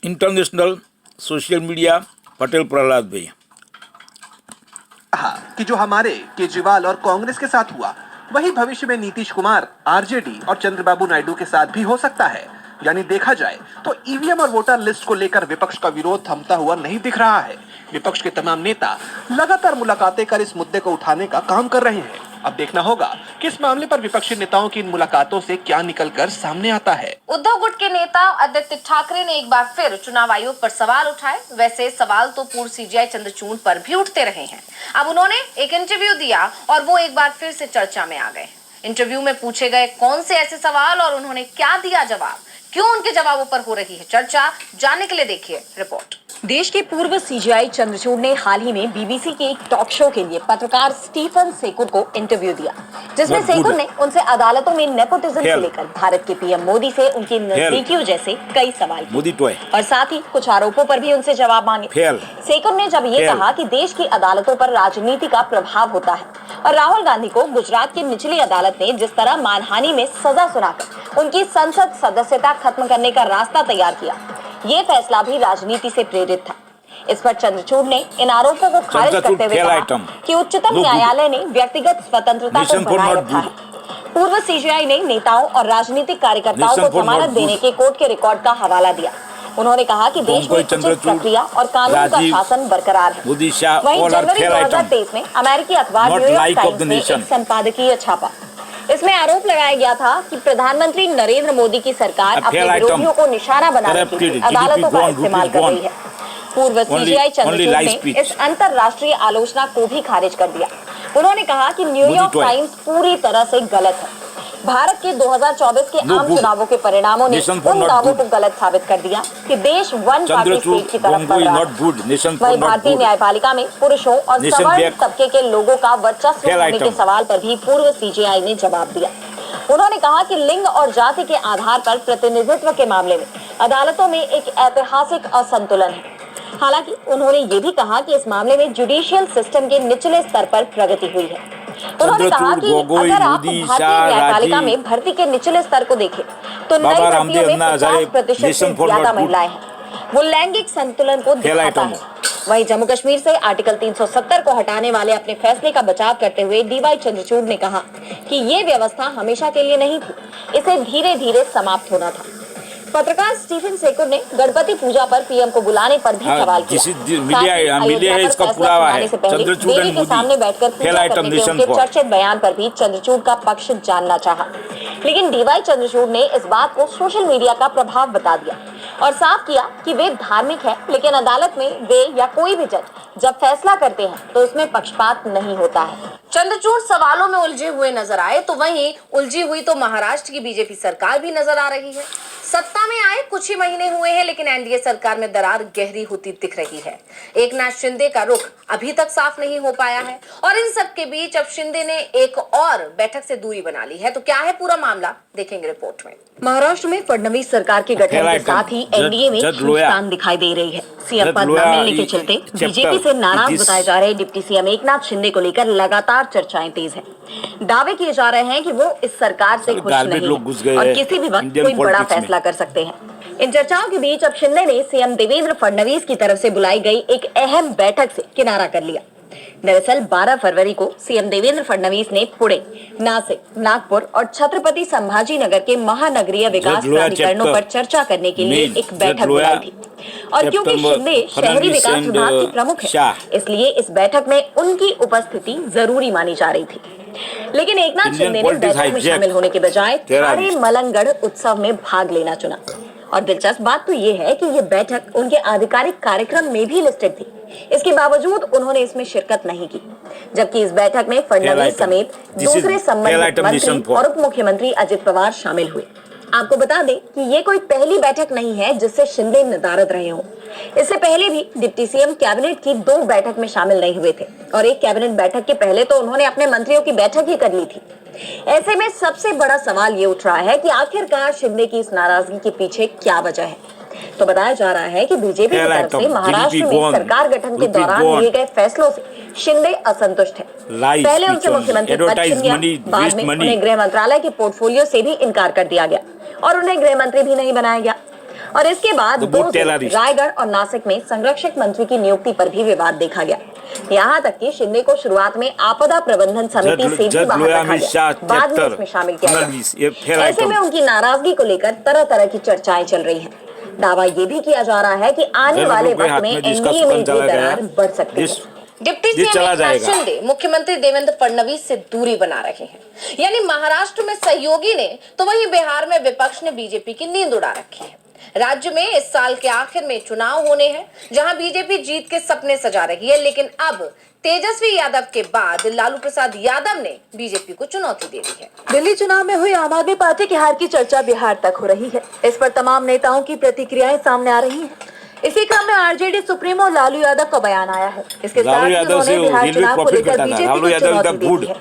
International social media Patel Prahlad भाई कहा कि जो हमारे केजरीवाल और कांग्रेस के साथ हुआ वही भविष्य में नीतीश कुमार, आरजेडी और चंद्रबाबू नायडू के साथ भी हो सकता है। यानी देखा जाए तो ईवीएम और वोटर लिस्ट को लेकर विपक्ष का विरोध थमता हुआ नहीं दिख रहा है। विपक्ष के तमाम नेता लगातार मुलाकातें कर इस मुद्दे को उठाने का काम कर रहे हैं। अब देखना होगा कि इस मामले पर विपक्षी नेताओं की इन मुलाकातों से क्या निकलकर सामने आता है। उद्धव गुट के नेता आदित्य ठाकरे ने एक बार फिर चुनाव आयोग पर सवाल उठाए। वैसे सवाल तो पूर्व सीजीआई चंद्रचूड़ पर भी उठते रहे हैं। अब उन्होंने एक इंटरव्यू दिया और वो एक बार फिर से चर्चा में आ गए। इंटरव्यू में पूछे गए कौन से ऐसे सवाल और उन्होंने क्या दिया जवाब, क्यों उनके जवाबों पर हो रही है चर्चा, जानने के लिए देखिए रिपोर्ट। देश के पूर्व सीजीआई चंद्रचूड़ ने हाल ही में बीबीसी के एक टॉक शो के लिए पत्रकार स्टीफन सेकुर को इंटरव्यू दिया, जिसमें सेकुर ने उनसे अदालतों में नेपोटिज्म से लेकर भारत के पीएम मोदी से उनकी नजदीकियों जैसे कई सवाल किए और साथ ही कुछ आरोपों पर भी उनसे जवाब मांगे। सेकुर ने जब ये कहा कि देश की अदालतों पर राजनीति का प्रभाव होता है और राहुल गांधी को गुजरात की निचली अदालत ने जिस तरह मानहानि में सजा सुनाकर उनकी संसद सदस्यता खत्म करने का रास्ता तैयार किया, ये फैसला भी राजनीति से प्रेरित था। इस पर चंद्रचूड़ ने इन आरोपों को खारिज करते हुए कहा कि उच्चतम न्यायालय ने व्यक्तिगत स्वतंत्रता को बनाए रखा है। पूर्व सीजीआई ने नेताओं और राजनीतिक कार्यकर्ताओं को जमानत देने के कोर्ट के रिकॉर्ड का हवाला दिया। उन्होंने कहा कि देश में उचित प्रक्रिया और कानून का शासन बरकरार है। वहीं जनवरी 2023 में अमेरिकी अखबार न्यूयॉर्क टाइम्स ने एक संपादकीय छापा। इसमें आरोप लगाया गया था कि प्रधानमंत्री नरेंद्र मोदी की सरकार अपने विरोधियों को निशाना बनाने के लिए अदालतों का इस्तेमाल कर रही है। पूर्व सीजीआई चंद्रचूड़ ने इस अंतरराष्ट्रीय आलोचना को भी खारिज कर दिया। उन्होंने कहा कि न्यूयॉर्क टाइम्स पूरी तरह से गलत है। भारत के 2024 के आम चुनावों के परिणामों ने उन दावों को गलत साबित कर दिया कि देश वन पार्टी स्टेट की तरफ बढ़ रहा है। वहीं भारतीय न्यायपालिका में पुरुषों और सवर्ण तबके के लोगों का वर्चस्व होने के सवाल पर भी पूर्व सीजीआई ने जवाब दिया। उन्होंने कहा कि लिंग और जाति के आधार पर प्रतिनिधित्व के मामले में अदालतों में एक ऐतिहासिक असंतुलन है। हालांकि उन्होंने ये भी कहा कि इस मामले में जुडिशियल सिस्टम के निचले स्तर पर प्रगति हुई है। उन्होंने कहा कि अगर आप भारतीय न्यायपालिका में भर्ती के निचले स्तर को देखें तो नई भर्तियों में 50% से ज्यादा महिलाएं हैं। वो लैंगिक संतुलन को दिखाता है। वहीं जम्मू कश्मीर से आर्टिकल 370 को हटाने वाले अपने फैसले का बचाव करते हुए डीवाई चंद्रचूड़ ने कहा कि ये व्यवस्था हमेशा के लिए नहीं थी, इसे धीरे धीरे समाप्त होना था। पत्रकार स्टीफन सेकुर ने गणपति पूजा पर पीएम को बुलाने पर भी सवाल किया। मीडिया है इसका पुरावा है। चंद्रचूड़ देवी के सामने बैठकर पूजा करने के उनके चर्चित बयान पर भी चंद्रचूड़ का पक्ष जानना चाहा, लेकिन डीवाई चंद्रचूड़ ने इस बात को सोशल मीडिया का प्रभाव बता दिया और साफ किया कि वे धार्मिक है, लेकिन अदालत में वे या कोई भी जज जब फैसला करते हैं तो उसमें पक्षपात नहीं होता है। चंद्रचूड़ सवालों में उलझे हुए नजर आए तो वहीं उलझी हुई तो महाराष्ट्र की बीजेपी सरकार भी नजर आ रही है। सत्ता में आए कुछ ही महीने हुए हैं, लेकिन एनडीए सरकार में दरार गहरी होती दिख रही है। एकनाथ शिंदे का रुख अभी तक साफ नहीं हो पाया है और इन सब के बीच अब शिंदे ने एक और बैठक से दूरी बना ली है। तो क्या है पूरा मामला, देखेंगे रिपोर्ट में। महाराष्ट्र में फडणवीस सरकार के गठन के साथ ही एनडीए में खींचतान दिखाई दे रही है। सीएम पद न मिलने के चलते बीजेपी से नाराज बताए जा रहे डिप्टी सीएम एकनाथ शिंदे को लेकर लगातार चर्चाएं तेज हैं। दावे किए जा रहे हैं कि वो इस सरकार से खुश नहीं और किसी भी वक्त कोई बड़ा फैसला कर सकते हैं। इन चर्चाओं के बीच अब शिंदे ने सीएम देवेंद्र फडणवीस की तरफ से बुलाई गई एक अहम बैठक से किनारा कर लिया। दरअसल 12 फरवरी को सीएम देवेंद्र फडणवीस ने पुणे, नासिक, नागपुर और छत्रपति संभाजी नगर के महानगरीय विकास प्राधिकरणों पर चर्चा करने के लिए एक बैठक बुलाई थी और क्योंकि शिंदे शहरी विकास विभाग के प्रमुख हैं, इसलिए इस बैठक में उनकी उपस्थिति जरूरी मानी जा रही थी। लेकिन एकनाथ शिंदे ने बैठक में शामिल होने के बजाय थाने मलंगगढ़ उत्सव में भाग लेना चुना। और दिलचस्प बात तो ये है कि ये बैठक उनके आधिकारिक कार्यक्रम में भी लिस्टेड थी। इसके बावजूद उन्होंने इसमें शिरकत नहीं की, जबकि इस बैठक में फडणवीस समेत दूसरे संबंधित मंत्री और उप मुख्यमंत्री अजित पवार शामिल हुए। आपको बता दें कि ये कोई पहली बैठक नहीं है जिससे शिंदे नदारद रहे हों। इससे पहले भी डिप्टी सीएम कैबिनेट की 2 बैठक में शामिल नहीं हुए थे और एक कैबिनेट बैठक के पहले तो उन्होंने अपने मंत्रियों की बैठक ही कर ली थी। ऐसे में सबसे बड़ा सवाल ये उठ रहा है कि आखिरकार शिंदे की इस नाराजगी के पीछे क्या वजह है। तो बताया जा रहा है कि बीजेपी की तरफ से महाराष्ट्र में सरकार गठन के दौरान लिए गए फैसलों से शिंदे असंतुष्ट है। पहले उनसे मुख्यमंत्री पद छिन गया, बाद में उन्हें गृह मंत्रालय के पोर्टफोलियो से भी इनकार कर दिया गया और उन्हें गृह मंत्री भी नहीं बनाया गया। और इसके बाद The 2 boat दिन terrorist. रायगढ़ और नासिक में संरक्षक मंत्री की नियुक्ति पर भी विवाद देखा गया। यहाँ तक कि शिंदे को शुरुआत में आपदा प्रबंधन समिति से भी बाहर रखा गया, बाद में इसमें शामिल किया गया। ऐसे में उनकी नाराजगी को लेकर तरह तरह की चर्चाएं चल रही हैं। दावा ये भी किया जा रहा है कि आने वाले वक्त में एनडीए में भी दरार बढ़ सकती है। डिप्टी सीएम एकनाथ शिंदे मुख्यमंत्री देवेंद्र फडणवीस से दूरी बना रहे हैं, यानी महाराष्ट्र में सहयोगी ने तो वहीं बिहार में विपक्ष ने बीजेपी की नींद उड़ा रखी है। राज्य में इस साल के आखिर में चुनाव होने हैं, जहां बीजेपी जीत के सपने सजा रही है, लेकिन अब तेजस्वी यादव के बाद लालू प्रसाद यादव ने बीजेपी को चुनौती दे दी है। दिल्ली चुनाव में हुई आम आदमी पार्टी की हार की चर्चा बिहार तक हो रही है। इस पर तमाम नेताओं की प्रतिक्रियाएं सामने आ रही हैं। इसी क्रम में आरजेडी सुप्रीमो लालू यादव का बयान आया है। इसके साथ ही उन्होंने बिहार चुनाव को लेकर बीजेपी को चुनौती दे दी है।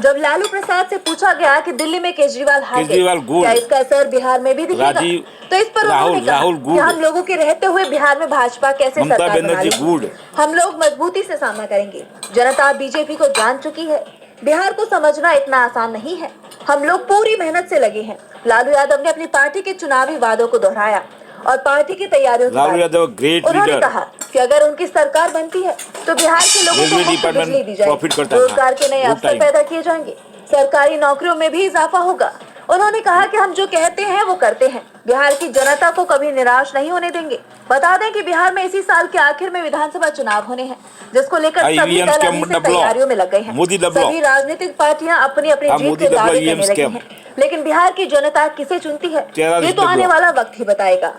जब लालू प्रसाद से पूछा गया कि दिल्ली में केजरीवाल हार गए, क्या इसका असर बिहार में भी दिखेगा, तो इस पर उन्होंने कहा कि हम लोगों के रहते हुए बिहार में भाजपा कैसे सरकार बना लेगी। हम लोग मजबूती से सामना करेंगे। जनता बीजेपी को जान चुकी है। बिहार को समझना इतना आसान नहीं है। हम लोग पूरी मेहनत से लगे हैं। लालू यादव ने अपनी पार्टी के चुनावी वादों को दोहराया और पार्टी की तैयारियों की उन्होंने कहा कि अगर उनकी सरकार बनती है तो बिहार के लोगों को मुफ्त बिजली दी जाएगी, रोजगार के नए अवसर पैदा किए जाएंगे, सरकारी नौकरियों में भी इजाफा होगा। उन्होंने कहा कि हम जो कहते हैं वो करते हैं, बिहार की जनता को कभी निराश नहीं होने देंगे। बता दें कि बिहार में इसी साल के आखिर में विधानसभा चुनाव होने हैं, जिसको लेकर सभी दल अभी से तैयारियों में लग गए हैं। सभी राजनीतिक पार्टियां अपनी अपनी जीत के दावे करने लगी हैं, लेकिन बिहार की जनता किसे चुनती है ये तो आने वाला वक्त ही बताएगा।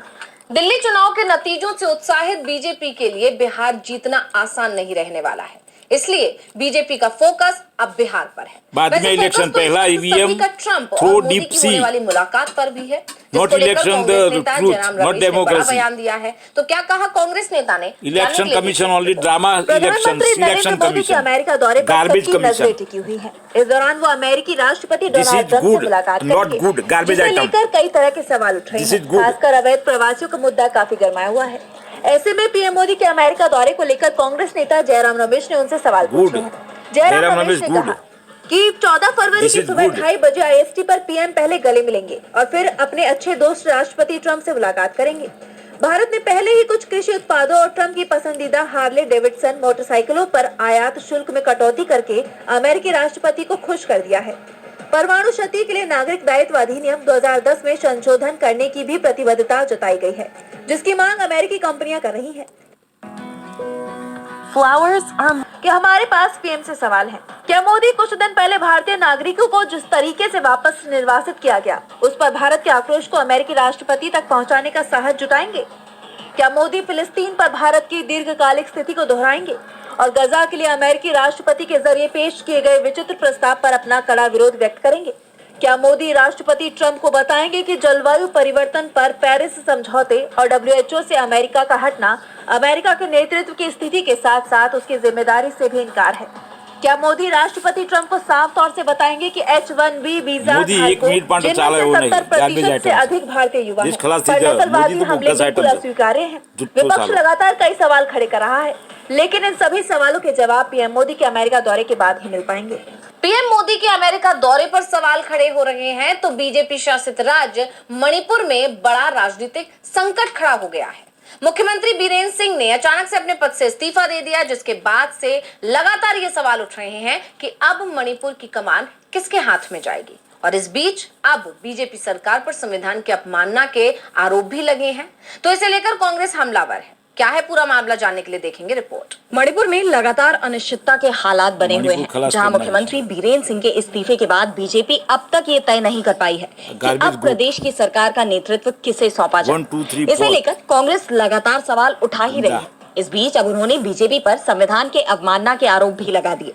दिल्ली चुनाव के नतीजों से उत्साहित बीजेपी के लिए बिहार जीतना आसान नहीं रहने वाला है, इसलिए बीजेपी का फोकस अब बिहार पर है। बाद में इलेक्शन पहला ईवीएम ट्रंप और मोदी की होने वाली मुलाकात पर भी है, जिसको लेकर कांग्रेस नेता जयराम रमेश ने बड़ा बयान दिया है। तो क्या कहा कांग्रेस नेता ने? इलेक्शन कमीशन ओनली ड्रामा, प्रधानमंत्री नरेंद्र मोदी के अमेरिका दौरे पर सबकी नजरें टिकी हुई है। इस दौरान वो अमेरिकी राष्ट्रपति डोनाल्ड ट्रंप से मुलाकात करेंगे, जिसे लेकर कई तरह के सवाल उठ रहे हैं। खासकर अवैध प्रवासियों का मुद्दा काफी गरमाया हुआ है। ऐसे में पीएम मोदी के अमेरिका दौरे को लेकर कांग्रेस नेता जयराम रमेश ने उनसे सवाल पूछे हैं। जयराम रमेश ने कहा कि 14 फरवरी की सुबह 2:30 बजे IST पर पीएम पहले गले मिलेंगे और फिर अपने अच्छे दोस्त राष्ट्रपति ट्रंप से मुलाकात करेंगे। भारत ने पहले ही कुछ कृषि उत्पादों और ट्रंप की पसंदीदा हार्ले डेविडसन मोटरसाइकिलों पर आयात शुल्क में कटौती करके अमेरिकी राष्ट्रपति को खुश कर दिया है। परमाणु क्षति के लिए नागरिक दायित्व अधिनियम 2010 में संशोधन करने की भी प्रतिबद्धता जताई गई है, जिसकी मांग अमेरिकी कंपनियां कर रही हैं। कि हमारे पास पीएम से सवाल है, क्या मोदी कुछ दिन पहले भारतीय नागरिकों को जिस तरीके से वापस निर्वासित किया गया, उस पर भारत के आक्रोश को अमेरिकी राष्ट्रपति तक पहुंचाने का साहस जुटाएंगे? क्या मोदी फिलिस्तीन पर भारत की दीर्घकालिक स्थिति को दोहराएंगे और गजा के लिए अमेरिकी राष्ट्रपति के जरिए पेश किए गए विचित्र प्रस्ताव पर अपना कड़ा विरोध व्यक्त करेंगे? क्या मोदी राष्ट्रपति ट्रंप को बताएंगे कि जलवायु परिवर्तन पर पेरिस समझौते और WHO से अमेरिका का हटना अमेरिका के नेतृत्व की स्थिति के साथ साथ उसकी जिम्मेदारी से भी इनकार है? क्या मोदी राष्ट्रपति ट्रंप को साफ तौर से बताएंगे कि H-1B वीजा जिनमें 70% से अधिक भारतीय युवा हैं, पर नस्लवादी हमले बिल्कुल अस्वीकार्य हैं? विपक्ष लगातार कई सवाल खड़े कर रहा है, लेकिन इन सभी सवालों के जवाब पीएम मोदी के अमेरिका दौरे के बाद ही मिल पाएंगे। पीएम मोदी के अमेरिका दौरे पर सवाल खड़े हो रहे हैं तो बीजेपी शासित राज्य मणिपुर में बड़ा राजनीतिक संकट खड़ा हो गया है। मुख्यमंत्री बीरेंद्र सिंह ने अचानक से अपने पद से इस्तीफा दे दिया, जिसके बाद से लगातार ये सवाल उठ रहे हैं कि अब मणिपुर की कमान किसके हाथ में जाएगी। और इस बीच अब बीजेपी सरकार पर संविधान की अपमानना के आरोप भी लगे हैं, तो इसे लेकर कांग्रेस हमलावर है। क्या है पूरा मामला, जानने के लिए देखेंगे रिपोर्ट। मणिपुर में लगातार अनिश्चितता के हालात बने हुए हैं, जहां मुख्यमंत्री बीरेंद्र सिंह के इस्तीफे के बाद बीजेपी अब तक ये तय नहीं कर पाई है कि अब प्रदेश की सरकार का नेतृत्व किसे सौंपा जाए। इसे लेकर कांग्रेस लगातार सवाल उठा ही रही है। इस बीच अब उन्होंने बीजेपी पर संविधान के अवमानना के आरोप भी लगा दिए।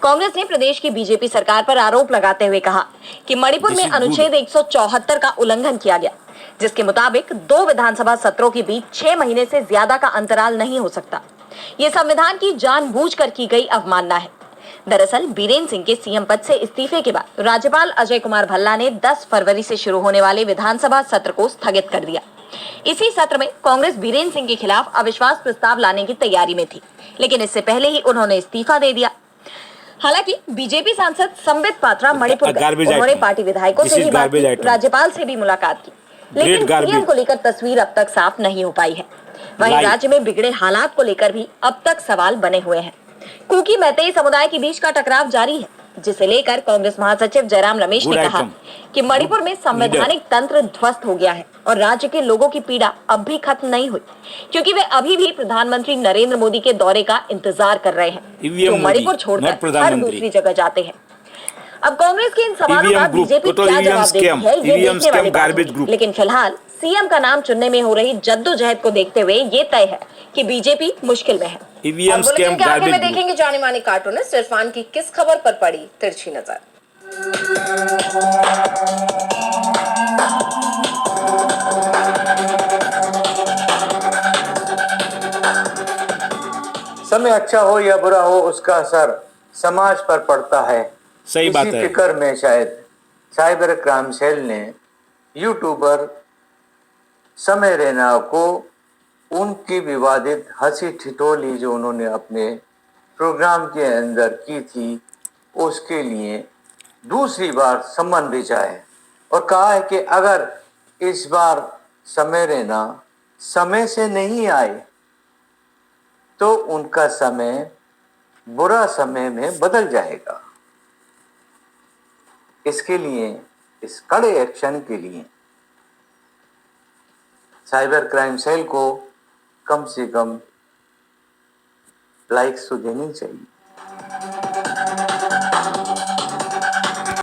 कांग्रेस ने प्रदेश की बीजेपी सरकार पर आरोप लगाते हुए कहा कि मणिपुर में अनुच्छेद 174 का उल्लंघन किया गया, जिसके मुताबिक 2 विधानसभा सत्रों के बीच 6 महीने से ज्यादा का अंतराल नहीं हो सकता। ये संविधान की जानबूझकर की गई अवमानना है। दरअसल बीरेंद्र सिंह के सीएम पद से इस्तीफे के बाद राज्यपाल अजय कुमार भल्ला ने 10 फरवरी से शुरू होने वाले विधानसभा सत्र को स्थगित कर दिया। इसी सत्र में कांग्रेस बीरेंद्र सिंह के खिलाफ अविश्वास प्रस्ताव लाने की तैयारी में थी, लेकिन इससे पहले ही उन्होंने इस्तीफा दे दिया। हालांकि बीजेपी सांसद संबित पात्रा मणिपुर गए। उन्होंने पार्टी विधायकों से भी बात की, राज्यपाल से भी मुलाकात की। लेकिन garbage. सीएम को लेकर तस्वीर अब तक साफ नहीं हो पाई है। वहीं Lie. राज्य में बिगड़े हालात को लेकर भी अब तक सवाल बने हुए हैं। कुकी मैतेई समुदाय के बीच का टकराव जारी है, जिसे लेकर कांग्रेस महासचिव जयराम रमेश Good ने कहा item. कि मणिपुर में संवैधानिक तंत्र ध्वस्त हो गया है और राज्य के लोगों की पीड़ा अब भी खत्म नहीं हुई, क्योंकि वे अभी भी प्रधानमंत्री नरेंद्र मोदी के दौरे का इंतजार कर रहे हैं, EVM जो मोदी, मणिपुर not छोड़कर हर प्रधानमंत्री। दूसरी जगह जाते हैं। अब कांग्रेस के इन सवालों का EVM group, बीजेपी total क्या EVM जवाब देती scam, है, ये EVM देखने वाली scam बात garbage होगी। group। लेकिन फिलहाल सीएम का नाम चुनने में हो रही जद्दोजहद को देखते हुए ये तय है कि बीजेपी मुश्किल में है। EVM और बुलेटिन scam के आगे में garbage group. देखेंगे जाने माने कार्टूनिस्ट इरफान की किस खबर पर पड़ी तिरछी नजर। समय अच्छा हो या बुरा हो, उसका असर समाज पर पड़ता है। सही बात इसी है। फिक्र में शायद साइबर क्राइम सेल ने यूट्यूबर समय रैना को उनकी विवादित हंसी ठिठोली जो उन्होंने अपने प्रोग्राम के अंदर की थी, उसके लिए दूसरी बार सम्मन भेजा है और कहा है कि अगर इस बार समय रैना समय से नहीं आए तो उनका समय बुरा समय में बदल जाएगा। इसके लिए, इस कड़े एक्शन के लिए साइबर क्राइम सेल को कम से कम लाइक्स तो देनी चाहिए।